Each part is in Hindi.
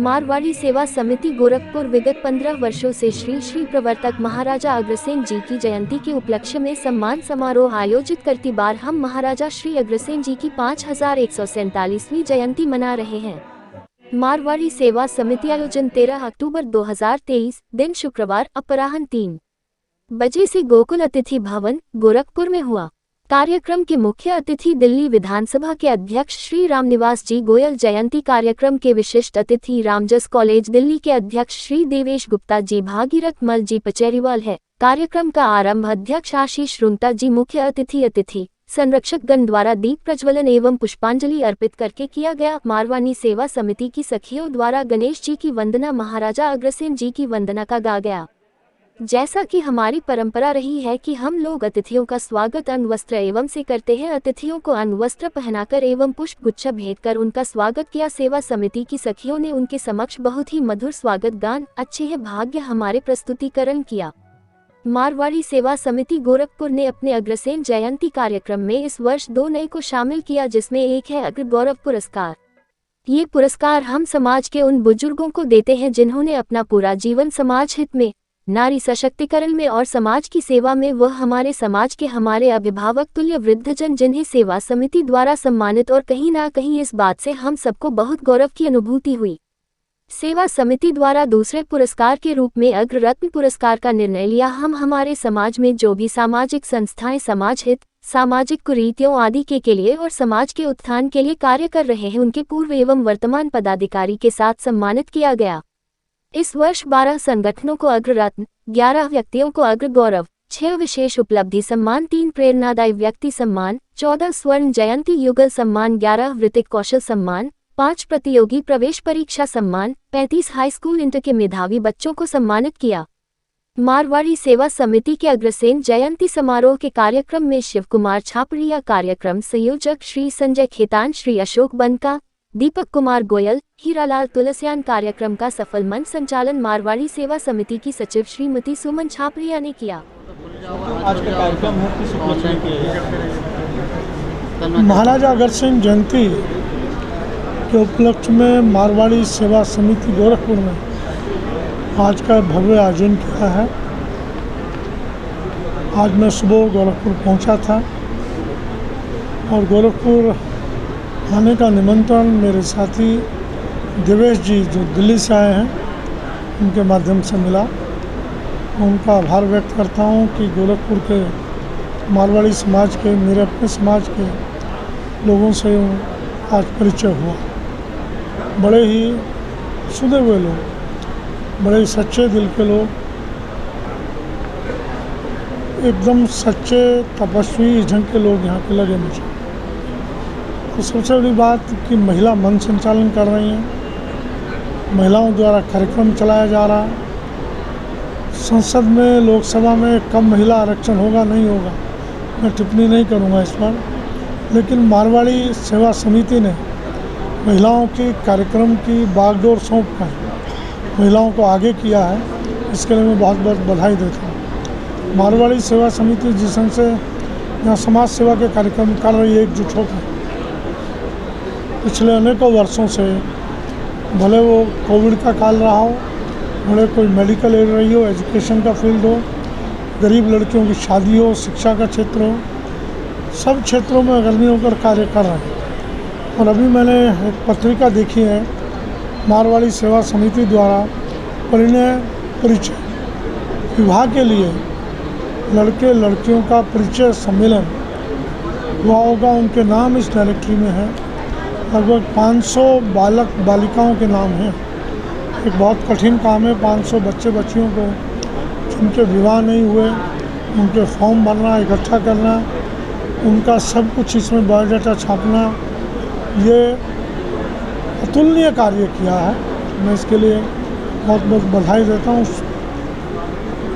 मारवाड़ी सेवा समिति गोरखपुर विगत 15 वर्षों से श्री श्री प्रवर्तक महाराजा अग्रसेन जी की जयंती के उपलक्ष्य में सम्मान समारोह आयोजित करती बार हम महाराजा श्री अग्रसेन जी की 5147वीं जयंती मना रहे हैं। मारवाड़ी सेवा समिति आयोजन 13 अक्टूबर 2023 दिन शुक्रवार अपराह्न 3 बजे से गोकुल अतिथि भवन गोरखपुर में हुआ। कार्यक्रम के मुख्य अतिथि दिल्ली विधानसभा के अध्यक्ष श्री रामनिवास जी गोयल, जयंती कार्यक्रम के विशिष्ट अतिथि रामजस कॉलेज दिल्ली के अध्यक्ष श्री देवेश गुप्ता जी, भागीरथ मल जी पचेरीवाल है। कार्यक्रम का आरंभ अध्यक्ष आशीष रुंगटा जी, मुख्य अतिथि संरक्षकगण द्वारा दीप प्रज्वलन एवं पुष्पांजलि अर्पित करके किया गया। मारवाड़ी सेवा समिति की सखियों द्वारा गणेश जी की वंदना, महाराजा अग्रसेन जी की वंदना का गा गया। जैसा कि हमारी परंपरा रही है कि हम लोग अतिथियों का स्वागत अन्न वस्त्र एवं से करते हैं। अतिथियों को अन्न वस्त्र पहनाकर एवं पुष्प गुच्छा भेंट कर उनका स्वागत किया। सेवा समिति की सखियों ने उनके समक्ष बहुत ही मधुर स्वागत गान अच्छे है भाग्य हमारे प्रस्तुतिकरण किया। मारवाड़ी सेवा समिति गोरखपुर ने अपने अग्रसेन जयंती कार्यक्रम में इस वर्ष 2 नए को शामिल किया, जिसमें एक है अग्र गौरव पुरस्कार। ये पुरस्कार हम समाज के उन बुजुर्गों को देते हैं जिन्होंने अपना पूरा जीवन समाज हित में, नारी सशक्तिकरण में और समाज की सेवा में, वह हमारे समाज के हमारे अभिभावक तुल्य वृद्धजन, जिन्हें सेवा समिति द्वारा सम्मानित और कहीं ना कहीं इस बात से हम सबको बहुत गौरव की अनुभूति हुई। सेवा समिति द्वारा दूसरे पुरस्कार के रूप में अग्र रत्न पुरस्कार का निर्णय लिया। हम हमारे समाज में जो भी सामाजिक संस्थाएं समाज हित, सामाजिक कुरीतियों आदि के लिए और समाज के उत्थान के लिए कार्य कर रहे हैं, उनके पूर्व एवं वर्तमान पदाधिकारी के साथ सम्मानित किया गया। इस वर्ष 12 संगठनों को अग्र रत्न, 11 व्यक्तियों को अग्र गौरव, 6 विशेष उपलब्धि सम्मान, 3 प्रेरणादायी व्यक्ति सम्मान, 14 स्वर्ण जयंती युगल सम्मान, 11 वृत्तिक कौशल सम्मान, 5 प्रतियोगी प्रवेश परीक्षा सम्मान, 35 हाई स्कूल इंटर के मेधावी बच्चों को सम्मानित किया। मारवाड़ी सेवा समिति के अग्रसेन जयंती समारोह के कार्यक्रम में शिव कुमार छापड़िया, कार्यक्रम संयोजक श्री संजय खेतान, श्री अशोक बनका, दीपक कुमार गोयल, हीरालाल तुलसियान। कार्यक्रम का सफल मंच संचालन मारवाड़ी सेवा समिति की सचिव श्रीमती सुमन छापड़िया ने किया। आज का कार्यक्रम है किस उपलक्ष्य में? महाराजा अग्रसेन जयंती के उपलक्ष्य में मारवाड़ी सेवा समिति गोरखपुर में आज का भव्य आयोजन किया है। आज मैं सुबह गोरखपुर पहुंचा था और गोरखपुर आने का निमंत्रण मेरे साथी देवेश जी जो दिल्ली से आए हैं उनके माध्यम से मिला। उनका आभार व्यक्त करता हूं कि गोरखपुर के मारवाड़ी समाज के, मेरे अपने समाज के लोगों से आज परिचय हुआ। बड़े ही सुधे हुए लोग, बड़े ही सच्चे दिल के लोग, एकदम सच्चे तपस्वी ढंग के लोग यहाँ के लगे मुझे। तो सबसे बड़ी बात कि महिला मंच संचालन कर रही हैं, महिलाओं द्वारा कार्यक्रम चलाया जा रहा है। संसद में, लोकसभा में कब महिला आरक्षण होगा नहीं होगा मैं टिप्पणी नहीं करूंगा इस पर, लेकिन मारवाड़ी सेवा समिति ने महिलाओं की कार्यक्रम की बागडोर सौंप कर महिलाओं को आगे किया है। इसके लिए मैं बहुत बहुत बधाई देता हूँ। मारवाड़ी सेवा समिति जिस ढंग से यहाँ समाज सेवा के कार्यक्रम कर रही है एकजुट होकर, पिछले अनेकों वर्षों से, भले वो कोविड का काल रहा हो, भले कोई मेडिकल एड रही हो, एजुकेशन का फील्ड हो, गरीब लड़कियों की शादी हो, शिक्षा का क्षेत्र हो, सब क्षेत्रों में अग्रणी होकर कार्य कर रहे हैं। और अभी मैंने एक पत्रिका देखी है मारवाड़ी सेवा समिति द्वारा परिणय परिचय विवाह के लिए लड़के लड़कियों का परिचय सम्मेलन हुआ होगा। उनके नाम इस डायरेक्टरी में है। लगभग 500 बालक बालिकाओं के नाम हैं। एक बहुत कठिन काम है 500 बच्चे बच्चियों को जिनके विवाह नहीं हुए, उनके फॉर्म भरना, इकट्ठा करना, उनका सब कुछ इसमें बायोडाटा छापना, ये अतुलनीय कार्य किया है। मैं इसके लिए बहुत बहुत बधाई देता हूँ,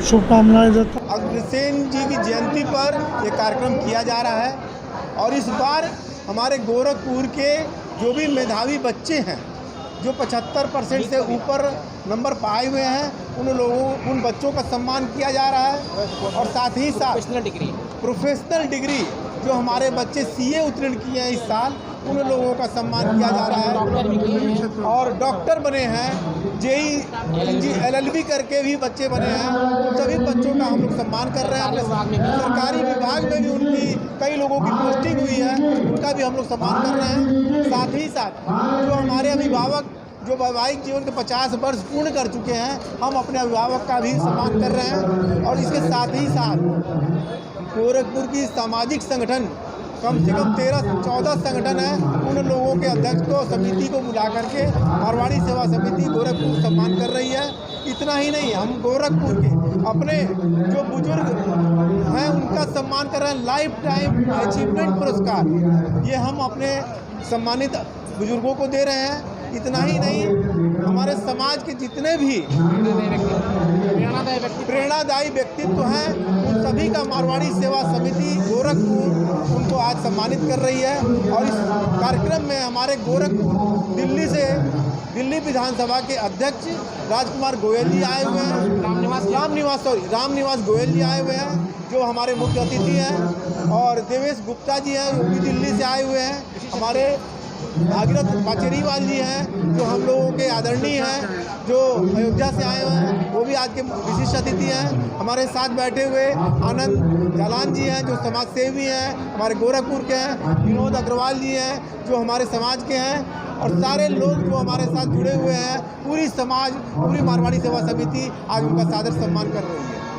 शुभकामनाएं देता हूँ। अग्रसेन जी की जयंती पर ये कार्यक्रम किया जा रहा है और इस बार हमारे गोरखपुर के जो भी मेधावी बच्चे हैं, जो 75% से ऊपर नंबर पाए हुए हैं, उन बच्चों का सम्मान किया जा रहा है और साथ ही साथ प्रोफेशनल डिग्री जो हमारे बच्चे सीए उत्तीर्ण किए हैं इस साल, उन लोगों का सम्मान किया जा रहा है। और डॉक्टर बने हैं, जेई LLB करके भी बच्चे बने हैं, उन सभी बच्चों का हम लोग सम्मान कर रहे हैं। अपने सरकारी विभाग में भी उनकी कई लोगों की पोस्टिंग हुई है, उनका भी हम लोग सम्मान कर रहे हैं। साथ ही साथ जो हमारे अभिभावक जो वैवाहिक जीवन के 50 वर्ष पूर्ण कर चुके हैं, हम अपने अभिभावक का भी सम्मान कर रहे हैं। और इसके साथ ही साथ गोरखपुर की सामाजिक संगठन कम से कम 13-14 संगठन है, उन लोगों के अध्यक्ष को समिति को बुला करके मारवाड़ी सेवा समिति गोरखपुर सम्मान कर रही है। इतना ही नहीं, हम गोरखपुर के अपने जो बुजुर्ग हैं उनका सम्मान कर रहे हैं। लाइफ टाइम अचीवमेंट पुरस्कार ये हम अपने सम्मानित बुजुर्गों को दे रहे हैं। इतना ही नहीं, हमारे समाज के जितने भी प्रेरणादायी व्यक्तित्व हैं, उन सभी का मारवाड़ी सेवा समिति गोरखपुर उनको आज सम्मानित कर रही है। और इस कार्यक्रम में हमारे गोरखपुर दिल्ली से दिल्ली विधानसभा के अध्यक्ष राजकुमार गोयल जी आए हुए हैं, रामनिवास गोयल जी आए हुए हैं जो हमारे मुख्य अतिथि हैं। और देवेश गुप्ता जी हैं जो भी दिल्ली से आए हुए हैं। हमारे भागीरथ बाचेरीवाल जी हैं जो हम लोगों के आदरणीय हैं, जो अयोध्या से आए हुए हैं, वो भी आज के विशिष्ट अतिथि हैं। हमारे साथ बैठे हुए आनंद जालान जी हैं जो समाज सेवी हैं, हमारे गोरखपुर के हैं। विनोद अग्रवाल जी हैं जो हमारे समाज के हैं। और सारे लोग जो हमारे साथ जुड़े हुए हैं, पूरी समाज, पूरी मारवाड़ी सेवा समिति आज उनका सादर सम्मान कर रही है।